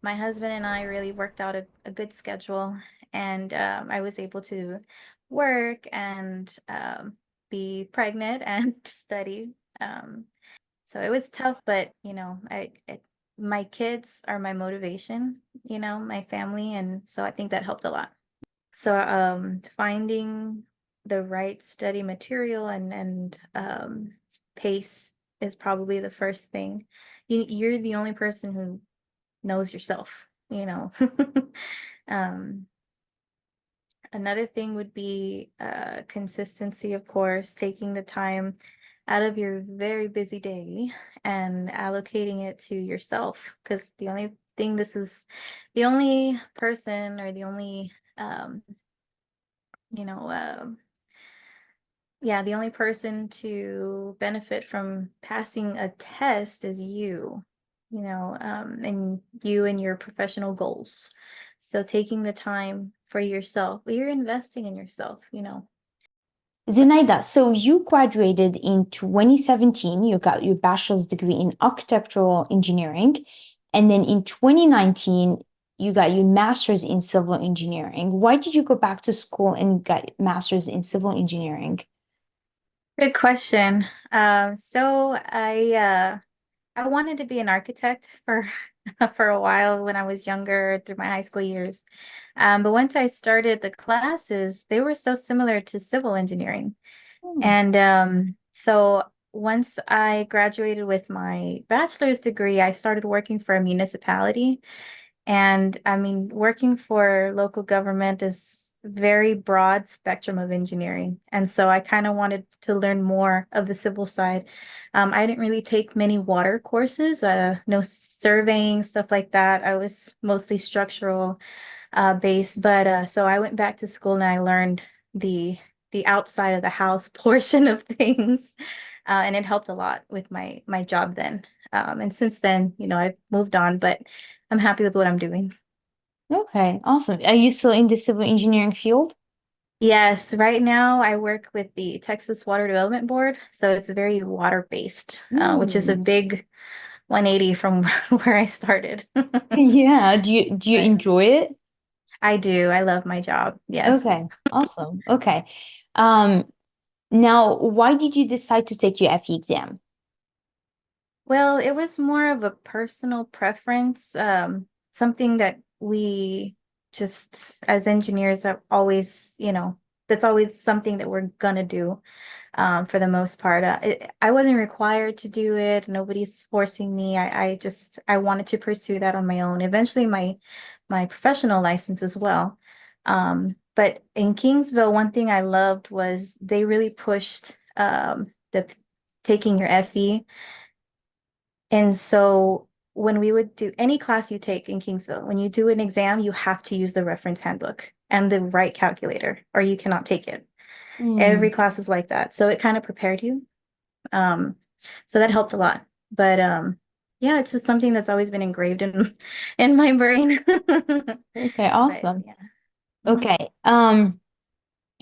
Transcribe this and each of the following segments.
my husband and I really worked out a good schedule, and I was able to work and be pregnant and study. Um, so it was tough, but my kids are my motivation, my family, and so I think that helped a lot. So finding the right study material and pace is probably the first thing. You're the only person who knows yourself. Um, Another thing would be consistency, of course, taking the time out of your very busy day and allocating it to yourself. Because the only person or the only, you know, yeah, the only person to benefit from passing a test is and you and your professional goals. So taking the time for yourself, you're investing in yourself. Zenaida, so you graduated in 2017, you got your bachelor's degree in architectural engineering, and then in 2019, you got your master's in civil engineering. Why did you go back to school and get master's in civil engineering? Good question. So I wanted to be an architect for for a while when I was younger through my high school years. But once I started the classes, they were so similar to civil engineering. Hmm. And so once I graduated with my bachelor's degree, I started working for a municipality. And I mean, working for local government is very broad spectrum of engineering. And so I kind of wanted to learn more of the civil side. I didn't really take many water courses, no surveying, stuff like that. I was mostly structural based, but so I went back to school and I learned the the outside of the house portion of things, and it helped a lot with my job then. And since then, I've moved on, but I'm happy with what I'm doing. Okay, awesome. Are you still in the civil engineering field? Yes, right now I work with the Texas Water Development Board, so it's very water based, which is a Hmm. big 180 from where I started. Yeah. Do you But enjoy it? I do. I love my job. Yes. Okay, awesome. Okay. Um, Now, why did you decide to take your FE exam? Well, it was more of a personal preference, something that we just as engineers have always, that's always something that we're gonna do, for the most part. I wasn't required to do it. Nobody's forcing me. I wanted to pursue that on my own. Eventually, my professional license as well. But in Kingsville, one thing I loved was they really pushed the taking your FE. And so when we would do any class you take in Kingsville, when you do an exam, you have to use the reference handbook and the right calculator, or you cannot take it. Hmm. Every class is like that. So it kind of prepared you. Um, so that helped a lot. But yeah, it's just something that's always been engraved in in my brain. Okay, But awesome. yeah. Mhm. Okay.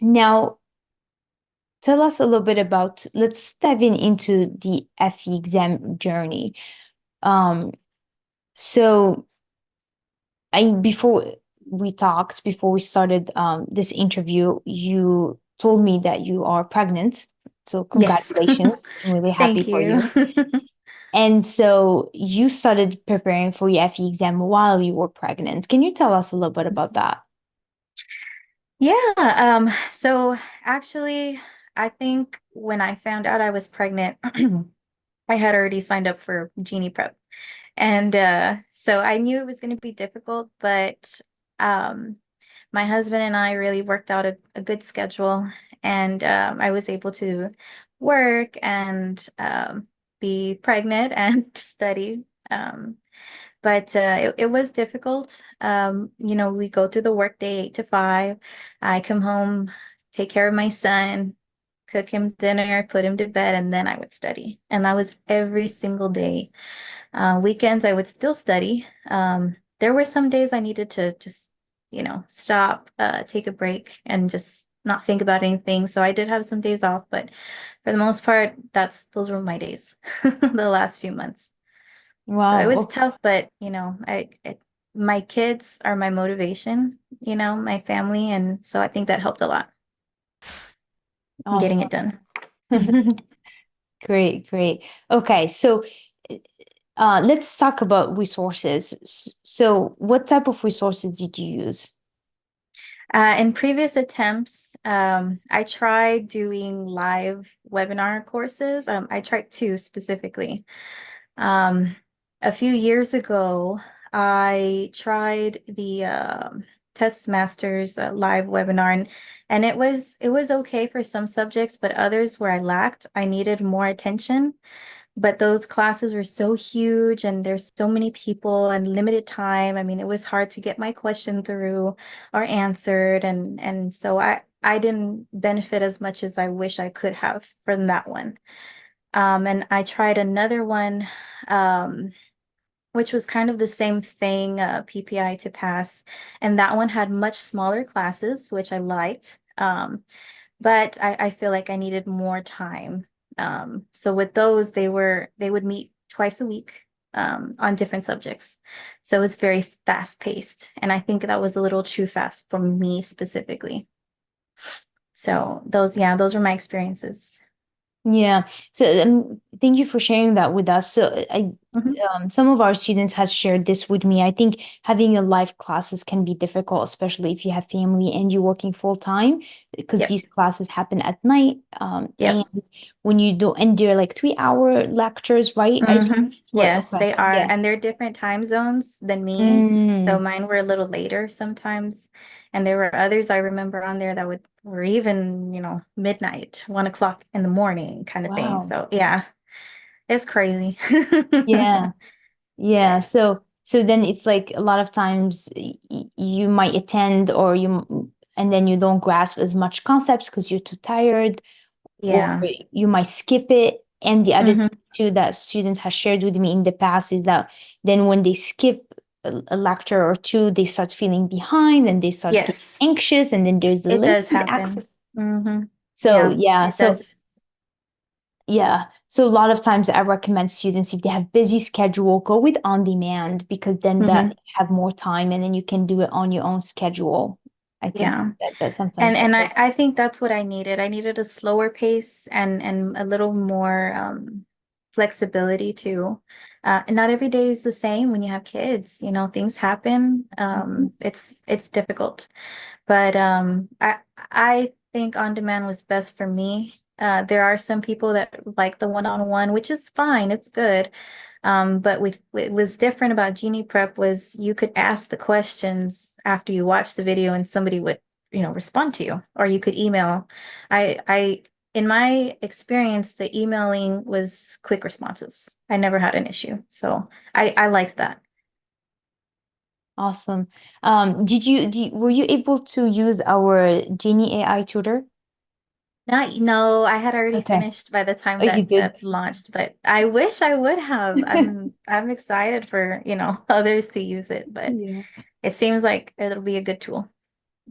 Now tell us a little bit about, let's dive into the FE exam journey. Um, so before before we started this interview, you told me that you are pregnant. So Yes. congratulations. I'm really happy Thank for you. you. And so you started preparing for your FE exam while you were pregnant. Can you tell us a little bit about that? Yeah, so actually, I think when I found out I was pregnant, I had already signed up for Genie Prep. And so I knew it was going to be difficult, but um, my husband and I really worked out a good schedule, and I was able to work and be pregnant and study. But it was difficult. We go through the workday 8 to 5. I come home, take care of my son, cook him dinner, put him to bed, and then I would study. And that was every single day. Weekends, I would still study. There were some days I needed to just, stop, take a break, and just not think about anything. So I did have some days off, but for the most part, those were my days, the last few months. So it was Wow. tough, but my kids are my motivation, my family, and so I think that helped a lot in getting it Awesome. done. Great, great. Okay, so let's talk about resources. So, what type of resources did you use? In previous attempts, I tried doing live webinar courses. I tried two specifically. Um, a few years ago, I tried the Test Masters live webinar, and it was okay for some subjects, but others where I lacked, I needed more attention. But those classes were so huge and there's so many people and limited time. I mean, it was hard to get my question through or answered, and so I didn't benefit as much as I wish I could have from that one. And I tried another one, which was kind of the same thing, PPI to pass, and that one had much smaller classes, which I liked. But I feel like I needed more time. So with those, they would meet twice a week on different subjects. So it's very fast paced. And I think that was a little too fast for me specifically. So yeah, those were my experiences. Yeah. So thank you for sharing that with us. So Mhm. some of our students has shared this with me. I think having a live classes can be difficult, especially if you have family and you're working full time, because Yep. these classes happen at night. And Yep. when you do, and they're like 3 hour lectures, right? I think that's what. Yes, Okay. they are. Yeah. And they're different time zones than me. So Mm, mine were a little later sometimes. And there were others I remember on there that were even, midnight, 1 o'clock in the morning kind of thing. wow. So yeah, it's crazy. Yeah. Yeah, Yeah. so then it's like a lot of times you might attend or and then you don't grasp as much concepts because you're too tired, or Yeah. you might skip it. And the other thing Hmm. too that students have shared with me in the past is that then when they skip a lecture or two, they start feeling behind and they start getting Yes, anxious, and then there's it does limited happen. access. Hmm. So Yeah, yeah, it so does. yeah. So a lot of times I recommend students, if they have busy schedule, go with on demand, because then that Hmm. you have more time and then you can do it on your own schedule. I think Yeah. that And sometimes and also. I think that's what I needed. I needed a slower pace and a little more flexibility too. And not every day is the same when you have kids. Things happen. Mhm. It's difficult. But I think on demand was best for me. There are some people that like the one-on-one, which is fine. It's good. But what was different about Genie Prep was you could ask the questions after you watch the video and somebody would, respond to you, or you could email. In my experience, the emailing was quick responses. I never had an issue. So I liked that. Awesome. Were you able to use our Genie AI tutor? Not, no, I had already Okay. finished by the time Oh, you that did? that launched, but I wish I would have. I'm excited for, others to use it, but Yeah. it seems like it'll be a good tool.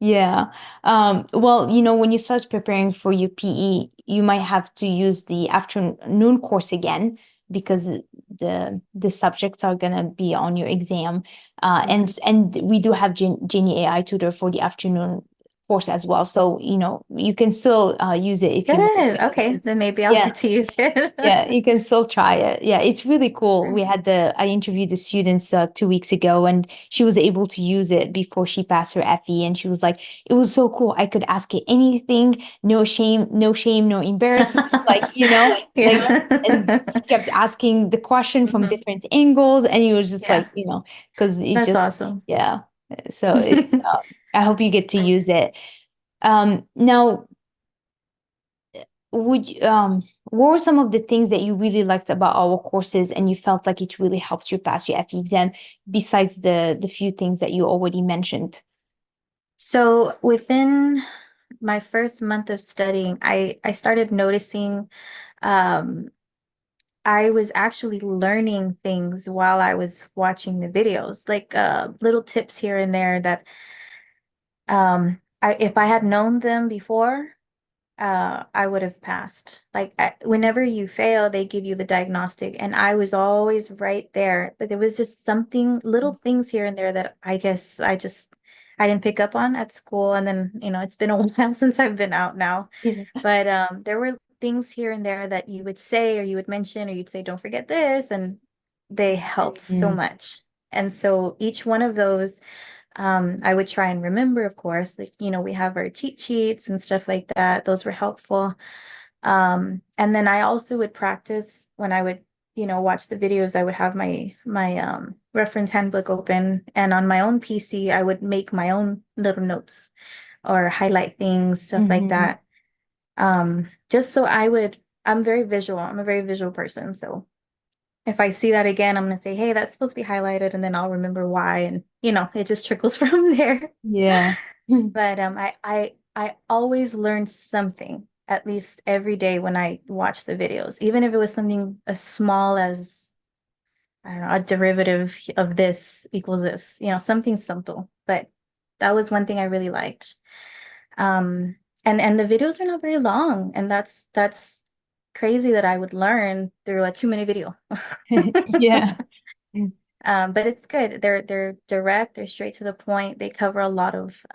Yeah. Well, when you start preparing for your PE, you might have to use the afternoon course again, because the subjects are gonna be on your exam. Yeah. And we do have Genie AI tutor for the afternoon course as well. So, you can still use it if you wanted Good. to, Okay, because then maybe I'll yeah. get to use Yeah, it. you can still try it. Yeah, it's really cool. I interviewed the students 2 weeks ago, and she was able to use it before she passed her FE. And she was like, it was so cool. I could ask it anything, no shame, no embarrassment. Like, like, and Yeah. she kept asking the question from Mhm. different angles. And it was just like, Yeah, because it's that's just, awesome. yeah. So I hope you get to use it. Now, what were some of the things that you really liked about our courses and you felt like it really helped you pass your FE exam, besides the few things that you already mentioned? So within my first month of studying, I started noticing um, I was actually learning things while I was watching the videos, like little tips here and there that if I had known them before, I would have passed. Like whenever you fail, they give you the diagnostic, and I was always right there. But there was just something, little things here and there that I guess I didn't pick up on at school. And then, it's been a while since I've been out now. Yeah. But there were things here and there that you would say or you would mention or you'd say, don't forget this, and they helped so Mm. much. And so each one of those I would try and remember, of course, like, we have our cheat sheets and stuff like that. Those were helpful. And then I also would practice when I would, watch the videos. I would have my reference handbook open, and on my own PC, I would make my own little notes or highlight things, stuff like Mhm. that. Just so I'm very visual. I'm a very visual person. So if I see that again, I'm gonna say, hey, that's supposed to be highlighted, and then I'll remember why, and it just trickles from there. Yeah. But I always learned something, at least every day when I watched the videos, even if it was something as small as, I don't know, a derivative of this equals this, something simple. But that was one thing I really liked. Um, and the videos are not very long, and that's crazy that I would learn through a 2-minute video. Yeah. But it's good. They're direct, they're straight to the point. They cover a lot of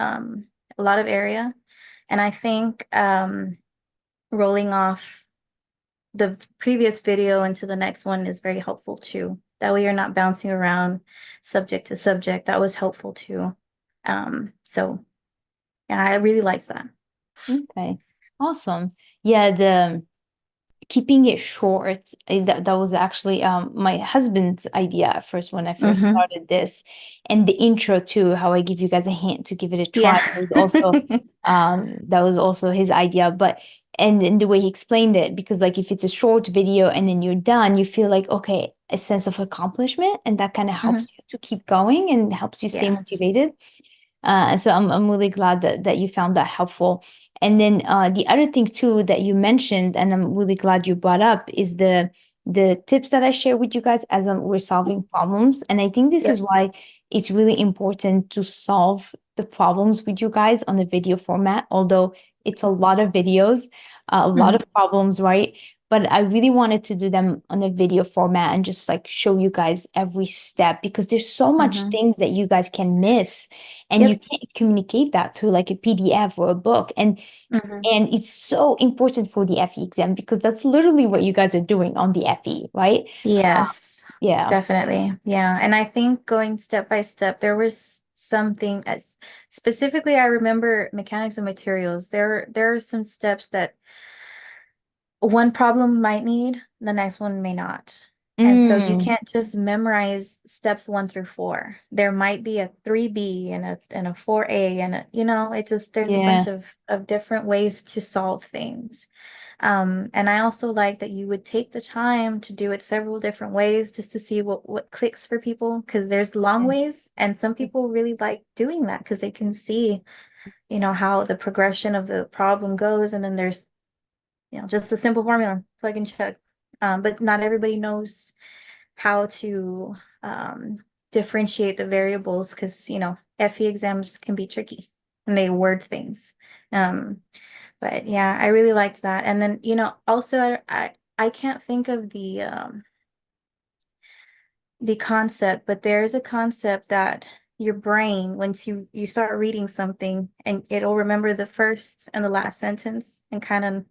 area. And I think rolling off the previous video into the next one is very helpful too. That way you're not bouncing around subject to subject. That was helpful too. So yeah, I really liked that. Okay. Awesome. Yeah, the keeping it short, that was actually my husband's idea at first when I first Mm-hmm. started this. And the intro too, how I give you guys a hint to give it a try, Yeah. that was also his idea. But and the way he explained it, because like if it's a short video and then you're done, you feel like, okay, a sense of accomplishment, and that kind of Hmm. helps you to keep going and helps you stay Yeah. motivated. And so I'm really glad that you found that helpful. And then the other thing too that you mentioned, and I'm really glad you brought up, is the tips that I share with you guys as we're solving problems. And I think this is Yep. why it's really important to solve the problems with you guys on the video format, although it's a lot of videos, a lot of Hmm. problems, right? But I really wanted to do them on a video format and just like show you guys every step, because there's so much Hmm. things that you guys can miss, and you Yep. can't communicate that through like a PDF or a book. Hmm. And it's so important for the FE exam, because that's literally what you guys are doing on the FE, right? Yes, Yeah. definitely. Yeah. And I think going step by step, there was something as specifically, I remember mechanics and materials. There are some steps that one problem might need, the next one may not. And so you Mm, can't just memorize steps 1 through 4. There might be a 3B and a 4A and it just there's a bunch yeah. of different ways to solve things. And I also like that you would take the time to do it several different ways just to see what clicks for people, because there's long ways, and some people really like doing that because they can see, how the progression of the problem goes, and then there's just a simple formula, plug and chug. But not everybody knows how to differentiate the variables because, FE exams can be tricky and they word things. Um, but yeah, I really liked that. And then, also I can't think of the concept, but there is a concept that your brain, once you start reading something, and it'll remember the first and the last sentence and kind of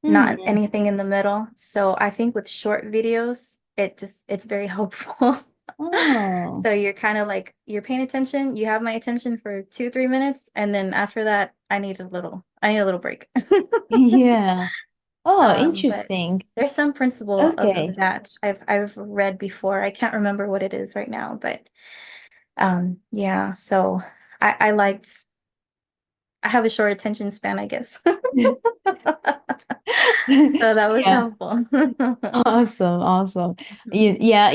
not Mm. anything in the middle. So I think with short videos, it's very helpful. Oh. So you're kind of like you're paying attention, you have my attention for 2, 3 minutes, and then after that, I need a little break. Yeah. Oh, But interesting. there's some principle of Okay. that I've read before. I can't remember what it is right now, but yeah, so I liked I have a short attention span, I guess. So that was Yeah. helpful. Awesome, awesome. Mhm. Yeah,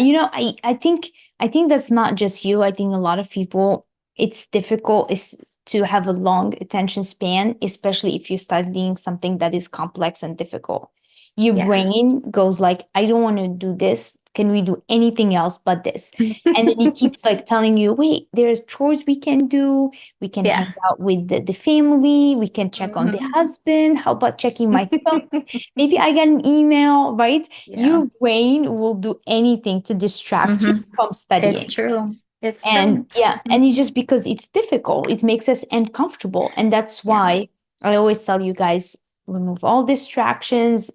I think that's not just you. I think a lot of people, it's difficult is to have a long attention span, especially if you're studying something that is complex and difficult. Your Yeah. brain goes like, I don't want to do this Can we do anything else but this? And then he keeps like telling you, wait, there's chores we can do. We can Yeah. hang out with the family. We can check on the Mhm. husband. How about checking my phone? Maybe I get an email, right? Yeah. Your brain will do anything to distract you Hmm. from It's studying. true. It's And true. yeah, and it's Mhm. just because it's difficult, it makes us uncomfortable. And that's Yeah. why I always tell you guys, remove all distractions,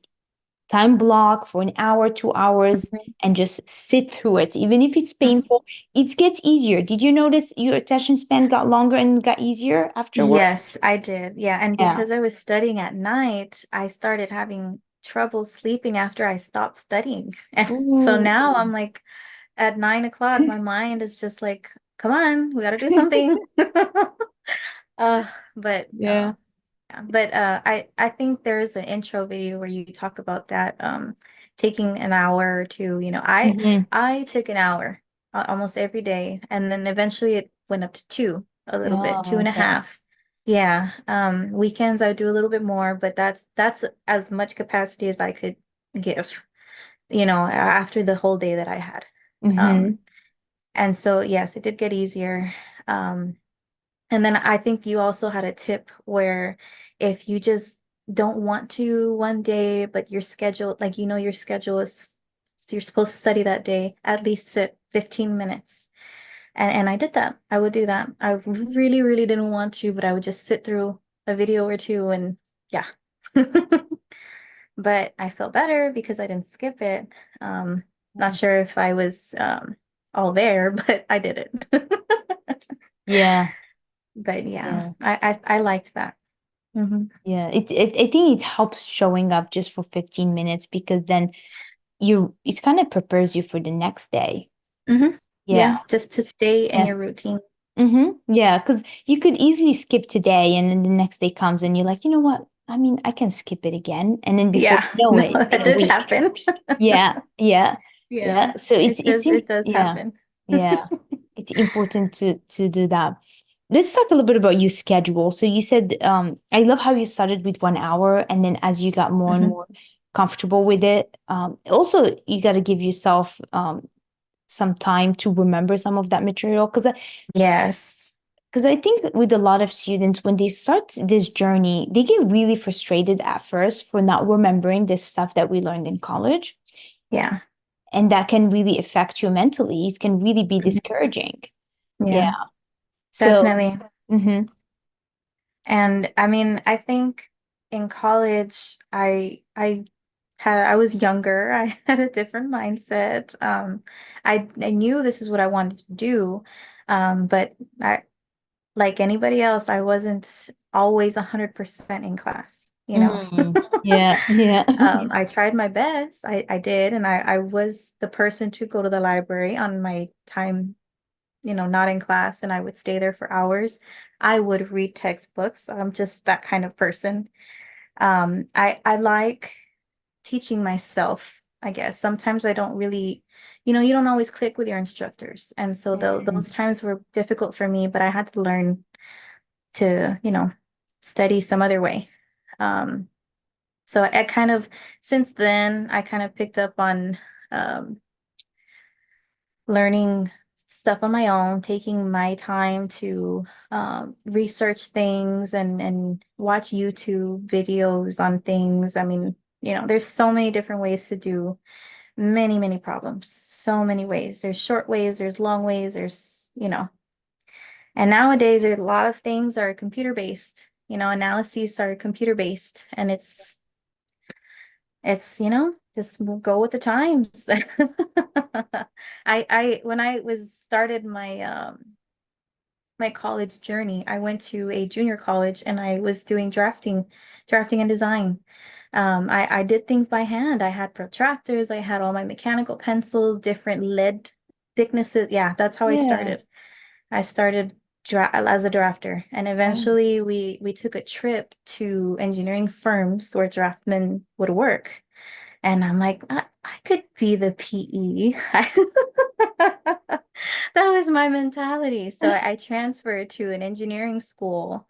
time block for an hour, 2 hours, Mhm. and just sit through it. Even if it's Mhm. painful, it gets easier. Did you notice your attention span got longer and got easier afterwards? Yes, I did. Yeah. And Yeah. because I was studying at night, I started having trouble sleeping after I stopped studying. And so Ooh. now I'm like at 9 o'clock, my mind is just like, come on, we got to do something. Uh, but Yeah. yeah, but I think there's an intro video where you talk about that taking an hour or two. Hmm. I took an hour almost every day, and then eventually it went up to two a little bit, two Oh, and a okay. half. Yeah. Weekends I do a little bit more, but that's as much capacity as I could give, after the whole day that I had. Um, Hmm. and so yes, it did get easier. Um, and then I think you also had a tip where if you just don't want to one day, but your schedule, like your schedule is, so you're supposed to study that day, at least sit 15 minutes. And I did that. I would do that. I really, really didn't want to, but I would just sit through a video or two and yeah. But I felt better because I didn't skip it. Not sure if I was all there, but I did it. Yeah. But yeah, Yeah. I liked that. Hmm. Yeah. I think it helps showing up just for 15 minutes because then it kind of prepares you for the next day. Hmm. Yeah. Yeah, just to stay in Yeah. your routine. Yeah, because you could easily skip today and then the next day comes and you're like, you know what? I mean, I can skip it again. And then before Yeah, you know no, it, it's been that a did week. happen. Yeah, yeah, Yeah, yeah. So it does yeah, happen. yeah. It's important to do that. Let's talk a little bit about your schedule. So you said I love how you started with 1 hour and then as you got more and Mhm. more comfortable with it, also you got to give yourself some time to remember some of that material Yes. because I think with a lot of students, when they start this journey, they get really frustrated at first for not remembering this stuff that we learned in college. Yeah. And that can really affect you mentally. It can really be Mhm. discouraging. Yeah. Yeah, So, definitely. mhm. And I mean, I think in college, I was younger. I had a different mindset. I knew this is what I wanted to do. But I like anybody else, I wasn't always 100% in class. Yeah, yeah. I tried my best. I did, and I was the person to go to the library on my time, not in class, and I would stay there for hours. I would read textbooks. I'm just that kind of person. I like teaching myself, I guess. Sometimes I don't really, you don't always click with your instructors. And so Mm, those times were difficult for me, but I had to learn to, study some other way. Um, so I kind of, since then, I kind of picked up on um, learning stuff on my own, taking my time to research things and watch YouTube videos on things. I mean, there's so many different ways to do many, many problems. So many ways. There's short ways, there's long ways, and nowadays there's a lot of things are computer based. Analyses are computer based, and it's just go with the times. I when I was started my college journey, I went to a junior college and I was doing drafting and design. I did things by hand. I had protractors, I had all my mechanical pencils, different lead thicknesses. Yeah, that's how I yeah. started. I started as a drafter, and Oh. eventually we took a trip to engineering firms where draftmen would work. And I'm like, I could be the PE. That was my mentality. So I transferred to an engineering school,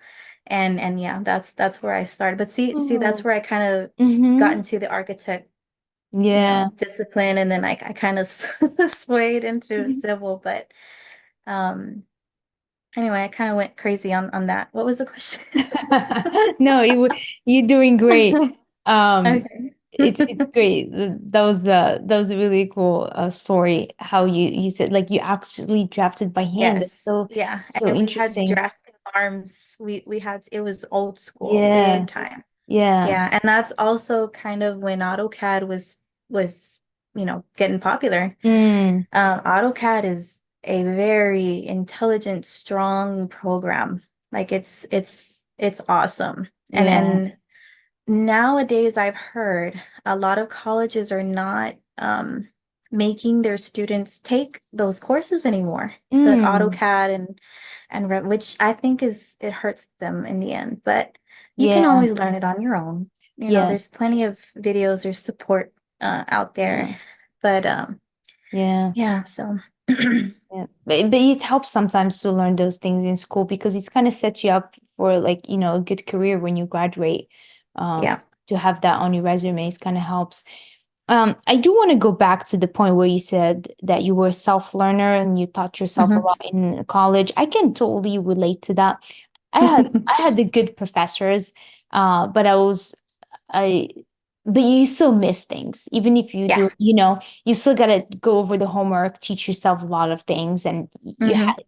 and yeah, that's where I started. But see, that's Oh. where I kind of got Mm-hmm. into the architect Yeah. discipline, and then I kind of swayed into civil, but um anyway, I kind of went crazy on that. What was the question? No, you're doing great. Um, Okay. it's great. That was a really cool story. How you said like you actually drafted by hand. That's Yes. Yeah. so And we had interesting. drafting arms. We had it was old school, big Yeah, time. yeah. Yeah, and that's also kind of when AutoCAD was, getting popular. Mm, AutoCAD is a very intelligent, strong program. Like it's awesome. And yeah. nowadays I've heard a lot of colleges are not making their students take those courses anymore, the Mm, AutoCAD and which I think it hurts them in the end. But you can yeah, always learn it on your own. yeah, There's plenty of videos or support out there. yeah, But yeah. yeah, so Yeah, but it helps sometimes to learn those things in school because it's kind of sets you up for like, a good career when you graduate. Um, yeah. to have that on your resume is kind of helps. I do want to go back to the point where you said that you were a self-learner and you taught yourself a Mhm. lot in college. I can totally relate to that. I had the good professors, but I but you still miss things. Even if you Yeah. do, you still gotta go over the homework, teach yourself a lot of things, and you Hmm. had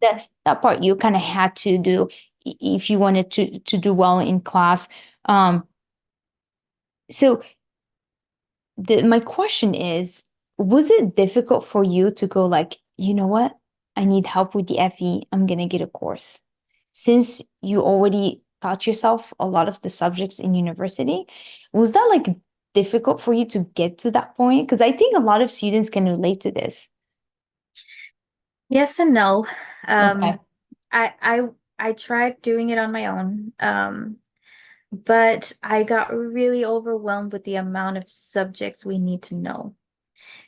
that part you kind of had to do if you wanted to do well in class. So my question is, was it difficult for you to go like, you know what? I need help with the FE. I'm gonna get a course. Since you already taught yourself a lot of the subjects in university, was that like difficult for you to get to that point? Because I think a lot of students can relate to this. Yes and no. Okay. Um, I tried doing it on my own. But I got really overwhelmed with the amount of subjects we need to know.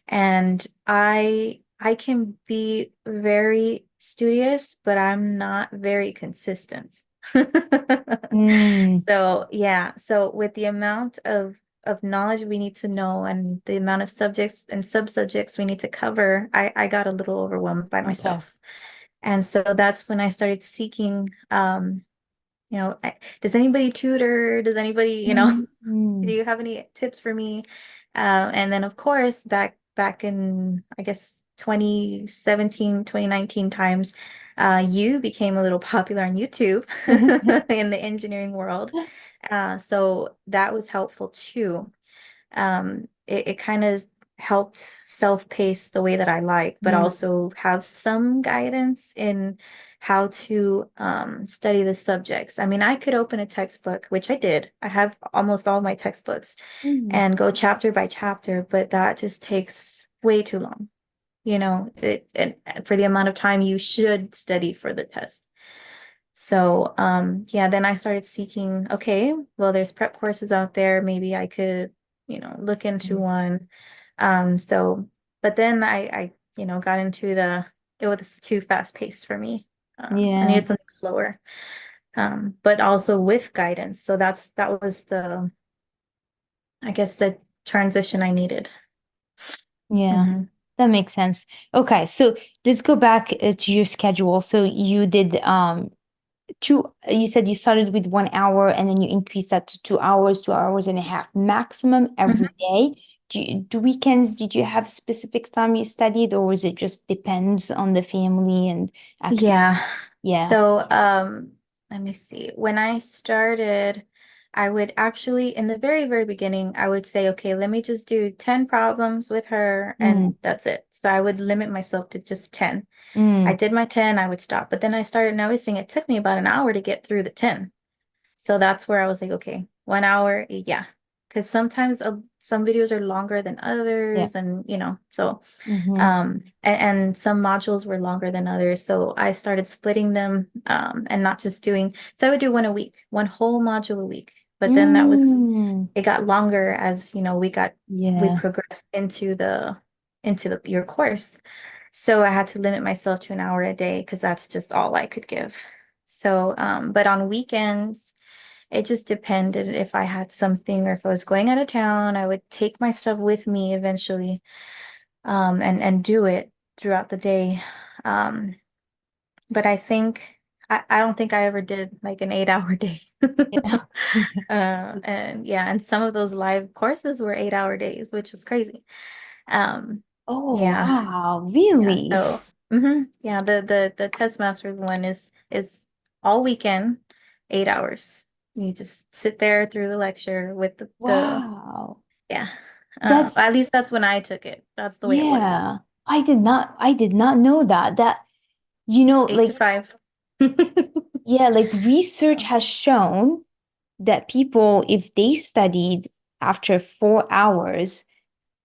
And I can be very studious, but I'm not very consistent. Mm, So yeah, so with the amount of knowledge we need to know and the amount of subjects and sub-subjects we need to cover, I got a little overwhelmed by okay. myself. And so that's when I started seeking does anybody tutor? Does anybody, do Mm, you have any tips for me? And then of course, back in, I guess, 2017, 2019 times, you became a little popular on YouTube in the engineering world. So that was helpful too. It kind of helped self-pace the way that I like, but mm, also have some guidance in how to study the subjects. I mean, I could open a textbook, which I did. I have almost all my textbooks mm, and go chapter by chapter, but that just takes way too long. And for the amount of time you should study for the test. So, yeah, then I started seeking, okay, well, there's prep courses out there. Maybe I could, look into mm. one. So, but then I got into it was too fast paced for me. I Yeah, needed something slower, but also with guidance. So that was I guess, the transition I needed. yeah. Hmm. That makes sense. Okay, so let's go back to your schedule. So you did you said you started with 1 hour and then you increased that to 2 hours, 2 hours and a half maximum every Hmm. day. Do weekends, did you have a specific time you studied, or was it just depends on the family and Yeah. activities? Yeah. So, let me see. When I started, I would actually, in the very, very beginning, I would say, okay, let me just do 10 problems with her Mm, and that's it. So I would limit myself to just 10. I mm, did my 10, I would stop. But then I started noticing it took me about an hour to get through the 10. So that's where I was like, okay, 1 hour, yeah. Because sometimes some videos are longer than yeah. others, and so Mm-hmm. and some modules were longer than others. So I started splitting them and not just doing, so I would do one a week, one whole module a week. But then Mm, it got longer as, we yeah. progressed into your course. So I had to limit myself to an hour a day because that's just all I could give. So, but on weekends, it just depended if I had something or if I was going out of town, I would take my stuff with me eventually, and do it throughout the day. Um, but I don't think I ever did like an 8 hour day. Yeah. And yeah, and some of those live courses were 8 hour days, which was crazy. Um, Oh, yeah, wow. yeah. Really? So, yeah, the test master one is all weekend, 8 hours. You just sit there through the lecture with the Wow. yeah. That's At least that's when I took it. That's the way it was. yeah. I did not know that. That Eight to like five. yeah, like research has shown that people, if they studied after 4 hours,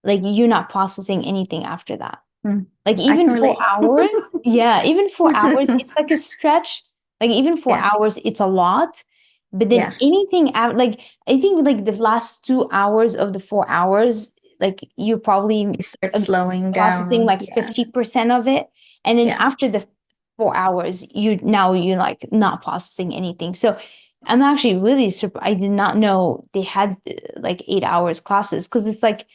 like you're not processing anything after that. Mm, Like I even can four relate. hours, yeah, even 4 hours, it's like a stretch. Like even four Yeah, hours, it's a lot. But then yeah. anything out, like I think like the last 2 hours of the 4 hours, like you're probably You start uh, slowing processing down. like Yeah, 50% of it. And then yeah, after the 4 hours, you're like not processing anything. So I'm actually really surprised. I did not know they had like 8 hours classes because it's like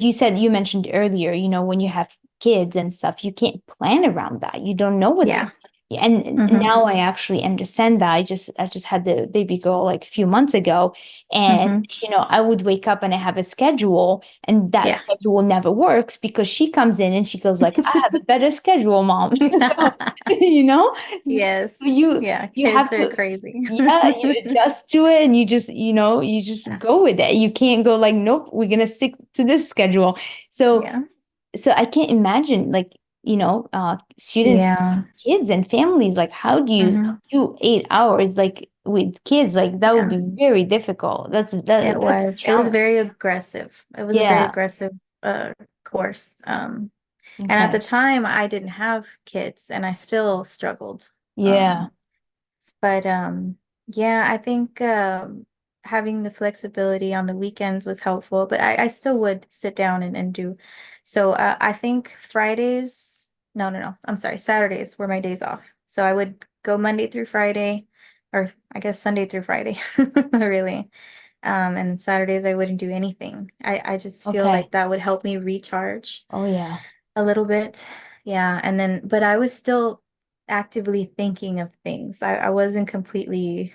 you said, you mentioned earlier, when you have kids and stuff, you can't plan around that. You don't know what's yeah. going. And Hmm. now I actually understand that. I just had the baby girl like a few months ago, and Hmm. I would wake up and I have a schedule, and that Yeah. schedule never works because she comes in and she goes like, "I have a better schedule, mom." So, you know, Yes. you Yeah. you Kids have are to, crazy. yeah, you adjust to it, and you just Yeah. go with it. You can't go like, nope, we're gonna stick to this schedule. So Yeah. so I can't imagine like, students, Yeah. kids and families, like how do you Hmm. do 8 hours like with kids? Like that would Yeah. be very difficult. It That's a was. It was challenge. very aggressive. It was a very Yeah. aggressive course. And at the Okay. time I didn't have kids and I still struggled. Yeah. Um, But yeah, I think having the flexibility on the weekends was helpful, but I still would sit down and do. So I think Fridays, no, I'm sorry, Saturdays were my days off. So I would go Monday through Friday, or I guess Sunday through Friday, really. And then Saturdays I wouldn't do anything. I just feel Okay. like that would help me recharge Oh yeah. a little bit. Yeah. And then, but I was still actively thinking of things. I wasn't completely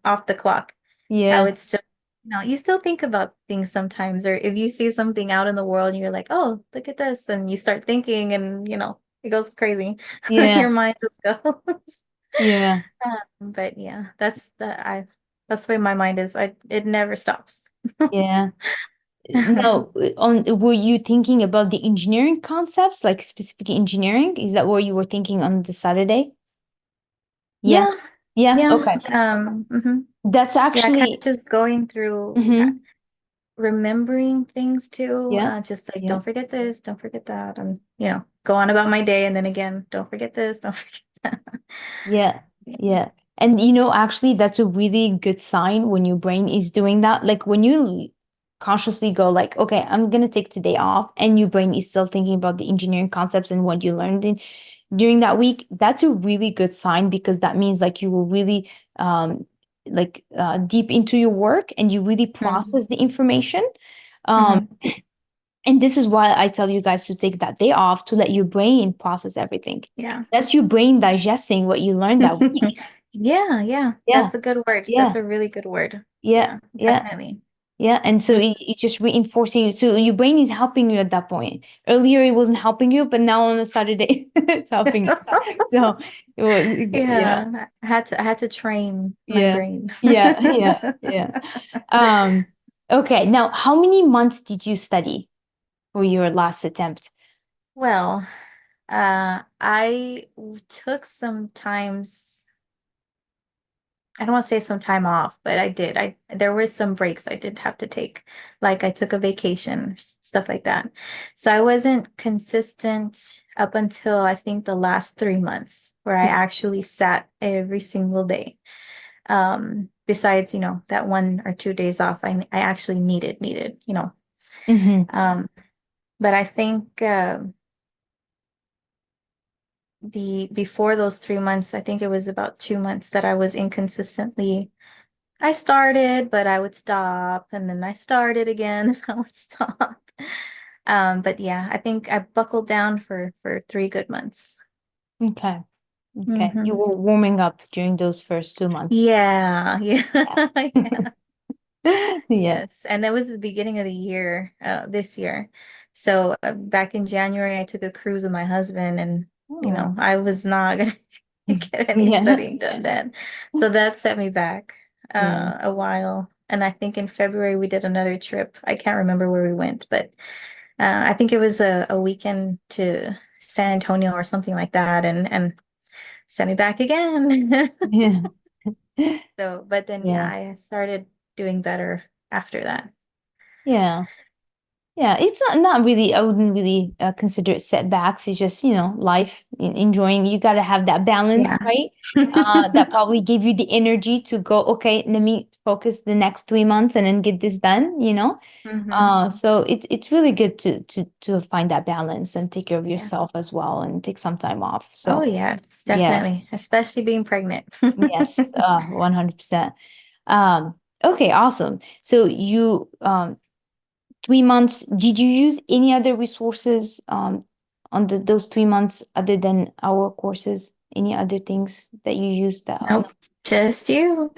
off the clock. I Yeah. would still, you still think about things sometimes, or if you see something out in the world and you're like, oh, look at this, and you start thinking and, it goes crazy. Your Yeah. mind just goes. Yeah. But yeah, that's the way my mind is. It never stops. Yeah. Now, were you thinking about the engineering concepts, like specific engineering? Is that what you were thinking on the Saturday? Yeah. Yeah, Yeah. yeah. Okay. That's Yeah, kind actually, of just going through, hmm, remembering things too. yeah. Just like, Yeah. don't forget this, don't forget that. And, go on about my day. And then again, don't forget this, don't forget that. Yeah, Yeah. yeah. And actually, that's a really good sign when your brain is doing that. Like when you consciously go like, okay, I'm gonna take today off, and your brain is still thinking about the engineering concepts and what you learned during that week, that's a really good sign because that means like you were really deep into your work and you really Mhm. process the information. Um, Mhm. and this is why I tell you guys to take that day off to let your brain process everything. Yeah. That's your brain digesting what you learned that week. Yeah, yeah. Yeah, That's a good word. That's yeah, a really good word. yeah, Yeah, yeah, definitely. yeah. And so Mm. it just reinforcing. So your brain is helping you at that point. Earlier it wasn't helping you, but now on a Saturday it's helping you. So yeah, Yeah, I had to train my yeah, brain. yeah, yeah, yeah. Um, okay. Now, how many months did you study for your last attempt? Well, I took some times, I don't want to say some time off, but I did. There were some breaks I did have to take. Like I took a vacation, stuff like that. So I wasn't consistent up until I think the last 3 months where I actually sat every single day. Besides, that 1 or 2 days off I actually needed. Mm-hmm. Um, but I think the before those 3 months, I think it was about 2 months that I was inconsistently I started, but I would stop, and then I started again, and I would stop. But yeah, I think I buckled down for 3 good months. Okay. Okay. You Hmm. were warming up during those first 2 months. Yeah, yeah, Yeah. yeah. Yeah. Yes, and that was the beginning of the year, this year. So back in January, I took a cruise with my husband, and Oh. I was not gonna get any Yeah. studying done then. So that set me back Yeah. a while. And I think in February we did another trip. I can't remember where we went, but I think it was a weekend to San Antonio or something like that, and set me back again. Yeah. So, but then yeah, Yeah. I started doing better after that. Yeah. Yeah, it's not really, I wouldn't really consider it setbacks. It's just, life, enjoying. You got to have that balance, Yeah. right? That probably gave you the energy to go, okay, let me focus the next 3 months and then get this done. Hmm. So it's really good to find that balance and take care of Yeah. yourself as well and take some time off. Oh, So yes, yeah, definitely, especially being pregnant. yes, 100%. Okay, awesome. So you 3 months, did you use any other resources on those 3 months other than our courses? Any other things that you used that Nope, help? just you.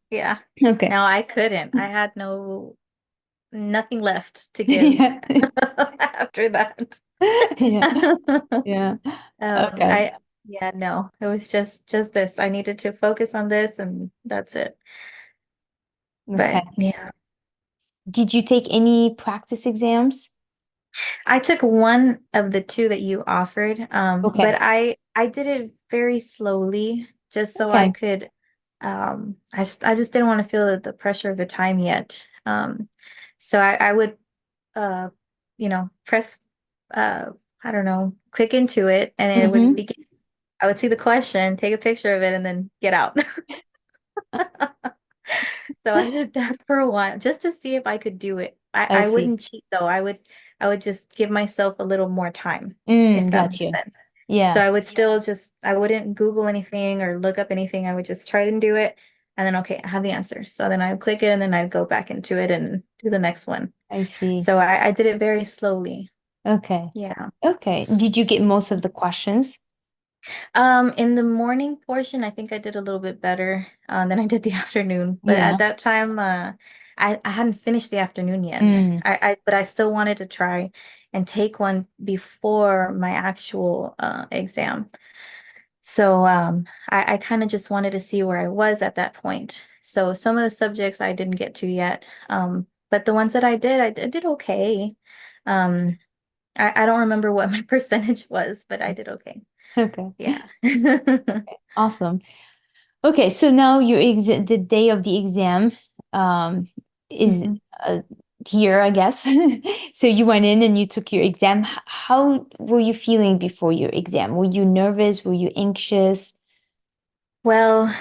Yeah. Okay. No, I couldn't. I had nothing left to give Yeah. after that. Yeah. Yeah. Okay. I Yeah, no, it was just this. I needed to focus on this, and that's it. Okay. But yeah. Did you take any practice exams? I took one of the two that you offered, but Okay. I did it very slowly just so I Okay. could I just didn't want to feel the pressure of the time yet. So I would uh press uh I don't know, click into it, and it would Mm-hmm. begin. I would see the question, take a picture of it, and then get out. So I did that for a while just to see if I could do it. I I see. wouldn't cheat though. I would just give myself a little more time, if that Got makes you. sense. So Yeah, I would still just I wouldn't Google anything or look up anything. I would just try and do it. And then okay, I have the answer. So then I would click it, and then I'd go back into it and do the next one. I see. So I did it very slowly. Okay. Yeah. Okay. Did you get most of the questions? In the morning portion, I think I did a little bit better than I did the afternoon. But Yeah. at that time, I hadn't finished the afternoon yet. Mm. But I still wanted to try and take one before my actual exam. So I kind of just wanted to see where I was at that point. So some of the subjects I didn't get to yet. But the ones that I did okay. Um, I don't remember what my percentage was, but I did okay. Okay. Yeah. Awesome. Okay, so now the day of the exam um is Mhm. uh, here, I guess. So you went in and you took your exam. How were you feeling before your exam? Were you nervous? Were you anxious? Well,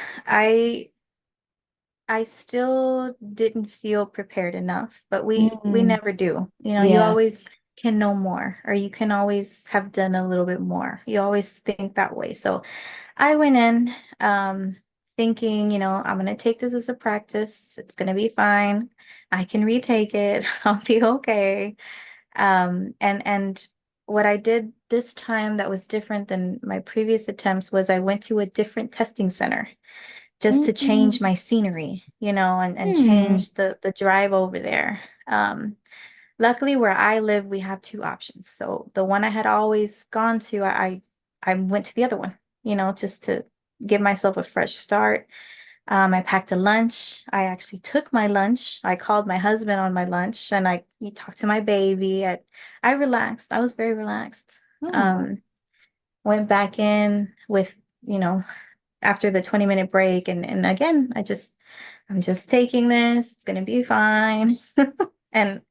I still didn't feel prepared enough, but we Mm, never do. You yeah. always can know more, or you can always have done a little bit more. You always think that way. So I went in thinking, I'm gonna take this as a practice. It's gonna be fine. I can retake it. I'll be okay. And what I did this time that was different than my previous attempts was I went to a different testing center just to change Mm, my scenery, and mm, change the drive over there. Luckily, where I live, we have two options. So the one I had always gone to, I went to the other one, just to give myself a fresh start. I packed a lunch. I actually took my lunch. I called my husband on my lunch, and we talked to my baby. I relaxed. I was very relaxed. oh, Um, Went back in with, after the 20-minute break, and again, I'm just taking this. It's gonna be fine. And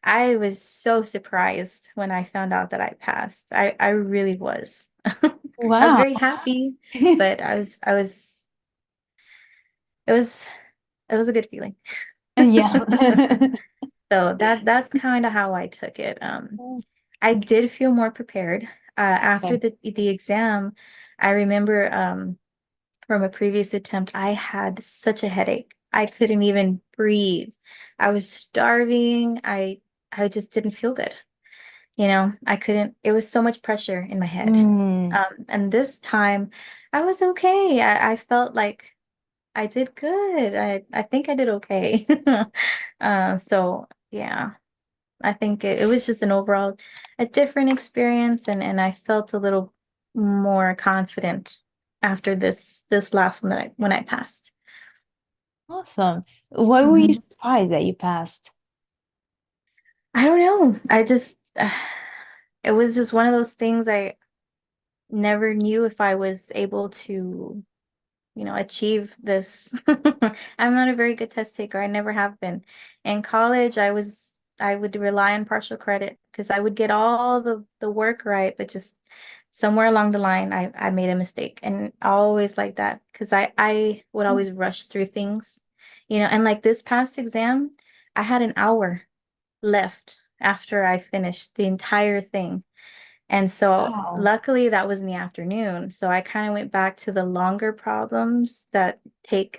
I was so surprised when I found out that I passed. I really was. I was wow. very happy, but it was it was a good feeling. Yeah. So that's kind of how I took it. I did feel more prepared. After Okay. the exam, I remember from a previous attempt, I had such a headache. I couldn't even breathe. I was starving. I just didn't feel good. I couldn't, it was so much pressure in my head. Mm, And this time I was okay. I felt like I did good. I think I did okay. So yeah, I think it was just an overall a different experience, and I felt a little more confident after this last one that I when I passed. awesome. Why were you Mhm. surprised that you passed? I don't know. I just it was just one of those things I never knew if I was able to achieve this. I'm not a very good test taker. I never have been. In college, I would rely on partial credit because I would get all the work right, but just somewhere along the line, I made a mistake. And I always like that because I would always rush through things, and like this past exam, I had an hour left after I finished the entire thing. And so Wow. luckily that was in the afternoon. So I kind of went back to the longer problems that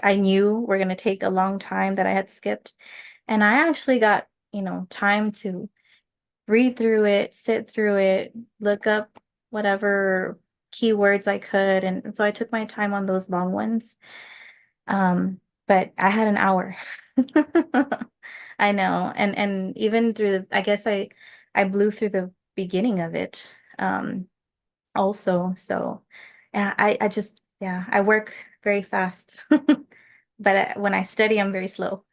I knew were going to take a long time that I had skipped. And I actually got, time to read through it, sit through it, look up whatever keywords I could. And so I took my time on those long ones. Um, but I had an hour. I know. And even through I guess I blew through the beginning of it. Also. So, yeah, I just, yeah, I work very fast, but when I study, I'm very slow.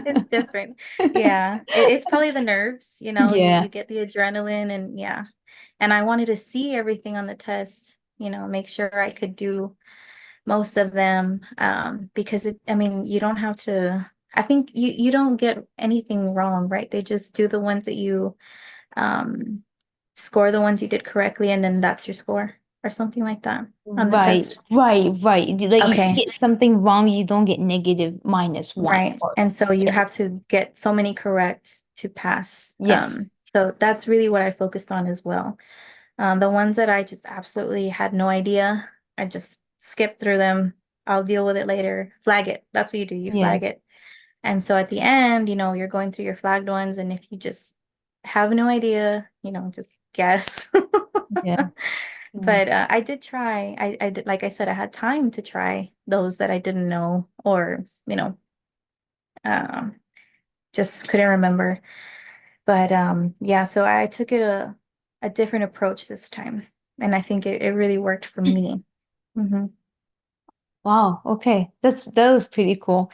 It's different. Yeah, it's probably the nerves, you Yeah. get the adrenaline and yeah. And I wanted to see everything on the test, make sure I could do most of them, because I mean, you don't have to, I think you don't get anything wrong, right? They just do the ones that you, um, score the ones you did correctly, and then that's your score or something like that on the Right, test. right, right. Like if you Okay, get something wrong, you don't get negative -1 right. or And so you yes, have to get so many correct to pass. yes. So that's really what I focused on as well. The ones that I just absolutely had no idea, I just skipped through them. I'll deal with it later. Flag it. That's what you do. You Yeah, flag it. And so at the end, you're going through your flagged ones, and if you just have no idea, just guess. yeah, yeah. But I did try. I did, like I said, I had time to try those that I didn't know or, um, just couldn't remember. But yeah, so I took it a different approach this time. And I think it really worked for me. Hmm. Wow, okay. That was pretty cool.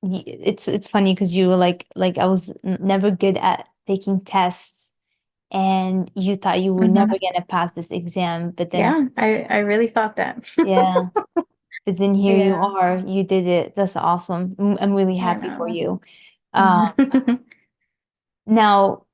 It's funny because you were like I was never good at taking tests and you thought you were Hmm. never gonna pass this exam, but then Yeah, I really thought that. yeah, but then here you Yeah, are, you did it. That's awesome. I'm really I happy for know. you. Um, Yeah. now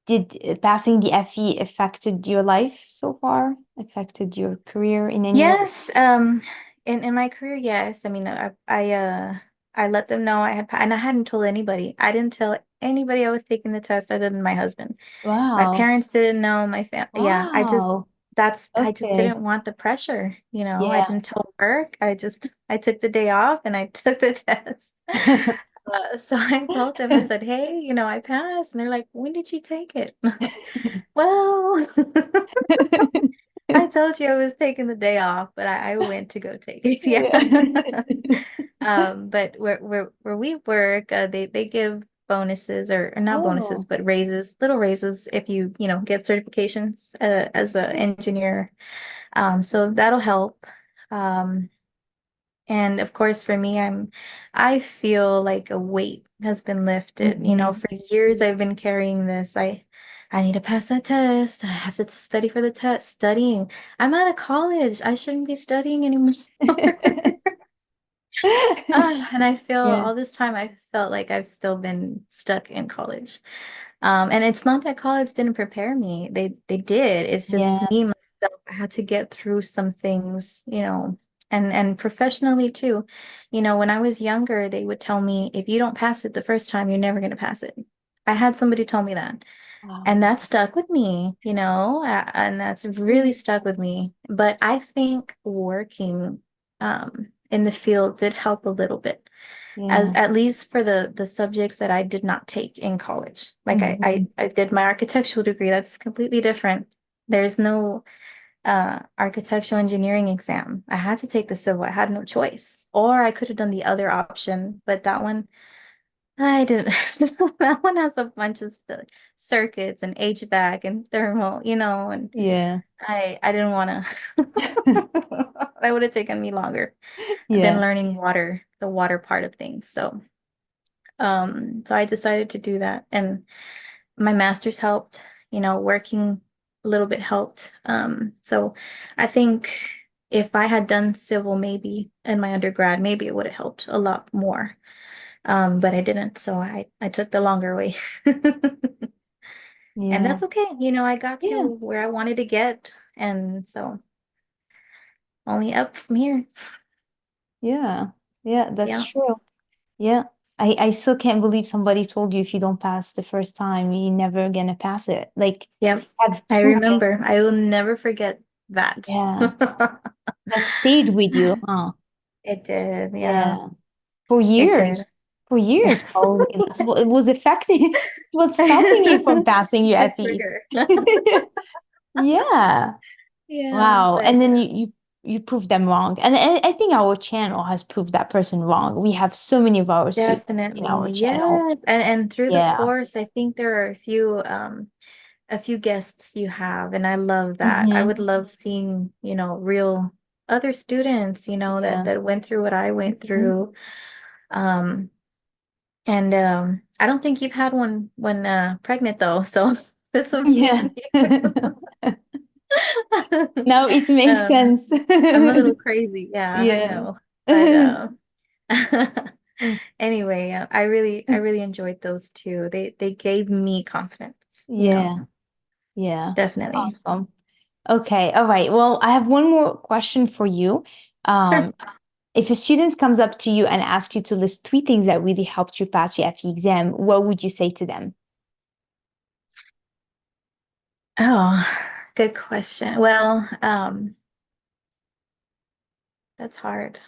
did passing the FE affected your life so far? Affected your career in any way? Yes, in my career, yes. I mean, I let them know and I hadn't told anybody. I didn't tell anybody I was taking the test other than my husband. My Wow. parents didn't know, my fam yeah, Wow. I just Okay. didn't want the pressure, I Yeah. didn't tell work. I took the day off and I took the test. So I told them, I said, hey, I passed. And they're like, when did you take it? Well, I told you I was taking the day off, but I went to go take it. Yeah. Yeah. But where we work, they give bonuses or not bonuses, Oh. but raises, little raises if you get certifications as an engineer. So that'll help. Um, and of course, for me, I feel like a weight has been lifted. Hmm. For years I've been carrying this. I need to pass that test. I have to study for the test. Studying. I'm out of college. I shouldn't be studying anymore. And I feel Yeah. all this time I felt like I've still been stuck in college. And it's not that college didn't prepare me. They did. It's just Yeah. me myself. I had to get through some things, and professionally too. When I was younger, they would tell me if you don't pass it the first time, you're never going to pass it. I had somebody tell me that. Wow. And that stuck with me, and that's really Mm. stuck with me. But I think working in the field did help a little bit, as Yeah. at least for the subjects that I did not take in college. Like Hmm. I did my architectural degree. That's completely different. There's no architectural engineering exam. I had to take the civil. I had no choice. Or I could have done the other option, but that one I didn't. That one has a bunch of st circuits and HVAC and thermal, and Yeah. I didn't want to. That would have taken me longer than Yeah. learning the water part of things. So I decided to do that, and my master's helped, working a little bit helped. So I think if I had done civil maybe in my undergrad, maybe it would have helped a lot more. But I didn't, so I took the longer way. And Yeah. that's okay. I got Yeah. to where I wanted to get, and so only up from here. Yeah. Yeah. That's Yeah. true. Yeah. I still can't believe somebody told you if you don't pass the first time, you're never gonna pass it. Like, Yep. have I proven. remember. I will never forget that. Yeah. That stayed with you, huh? It did. Yeah, Yeah. For it did. years. For years, probably. That's what it was affecting. It's what's stopping you from passing your The FE. trigger. Yeah. Yeah, Wow. but And then you proved them wrong. And I think our channel has proved that person wrong. We have so many of our students in our definitely, channel. yes. And through the Yeah. course, I think there are a few guests you have, and I love that. I would Hmm. love seeing, real other students, that Yeah. that went through what I went Mhm. through. Um, and I don't think you've had one when pregnant though, so this will be Yeah. new. Now it makes Um, sense. I'm a little crazy, yeah, I Yeah. know. But anyway, I really enjoyed those two. They gave me confidence. Yeah. Yeah. Definitely. Awesome. Okay. All right. Well, I have one more question for you. Sure. Um, if a student comes up to you and asks you to list three things that really helped you pass your FE exam, what would you say to them? Oh, good question. Well, that's hard.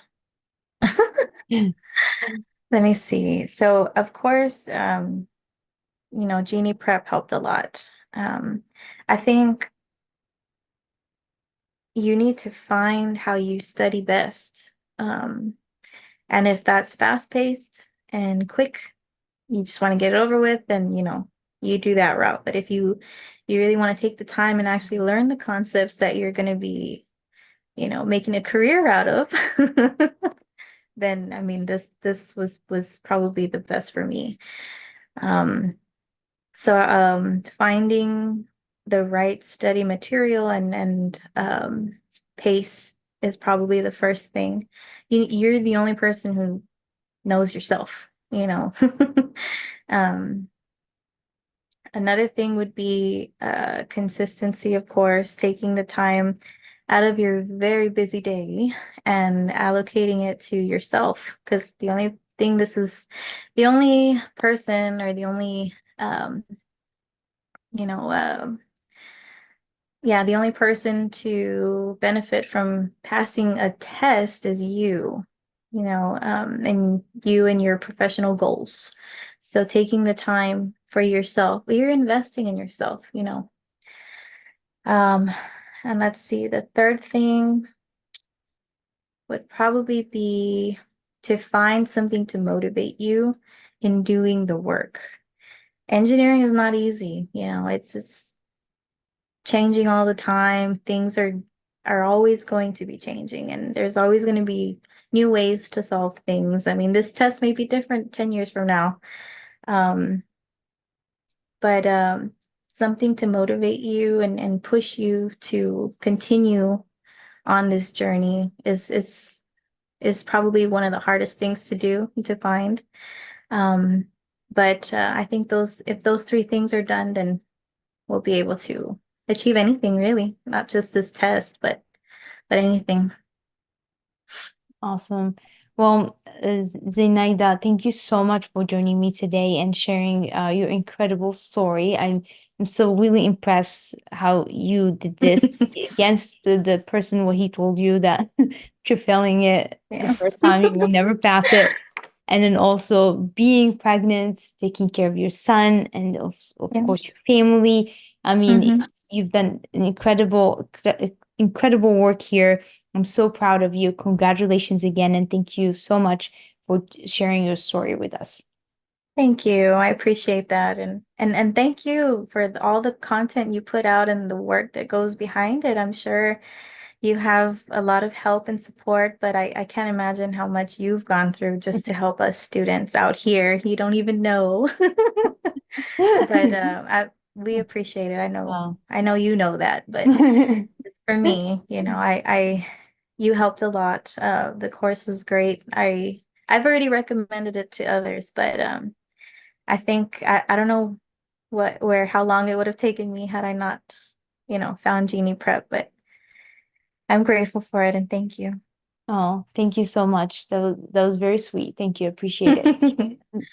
Let me see. So, of course, Genie Prep helped a lot. I think you need to find how you study best. And if that's fast-paced and quick, you just want to get it over with, then, you do that route. But if you really want to take the time and actually learn the concepts that you're going to be, making a career out of, then I mean this was probably the best for me. Um, so finding the right study material and pace is probably the first thing. You're the only person who knows yourself. Um, Another thing would be consistency, of course, taking the time out of your very busy day and allocating it to yourself. Because the only person or the only, you know, yeah, the only person to benefit from passing a test is and you and your professional goals. So taking the time for yourself, you're investing in yourself. Um, and let's see, the third thing would probably be to find something to motivate you in doing the work. Engineering is not easy, it's changing all the time. Things are always going to be changing, and there's always going to be new ways to solve things. I mean, this test may be different 10 years from now. Um, but something to motivate you and push you to continue on this journey is probably one of the hardest things to do to find. Um, but I think if those three things are done, then we'll be able to achieve anything really, not just this test, but anything. Awesome. Well, Zenaida, thank you so much for joining me today and sharing your incredible story. I'm so really impressed how you did this against the person what he told you that you're failing it the Yeah. first time, you will never pass it. And then also being pregnant, taking care of your son, and of course Yes. your family. I mean, Hmm. you've done an incredible work here. I'm so proud of you. Congratulations again, and thank you so much for sharing your story with us. Thank you. I appreciate that. And thank you for all the content you put out and the work that goes behind it. I'm sure you have a lot of help and support, but I can't imagine how much you've gone through just to help us students out here. You don't even know. But we appreciate it. Wow. I know you know that, but just for me, you helped a lot. The course was great. I've already recommended it to others, but I think I don't know how long it would have taken me had I not, found Genie Prep, but I'm grateful for it and thank you. Oh, thank you so much. That was very sweet. Thank you. Appreciate it.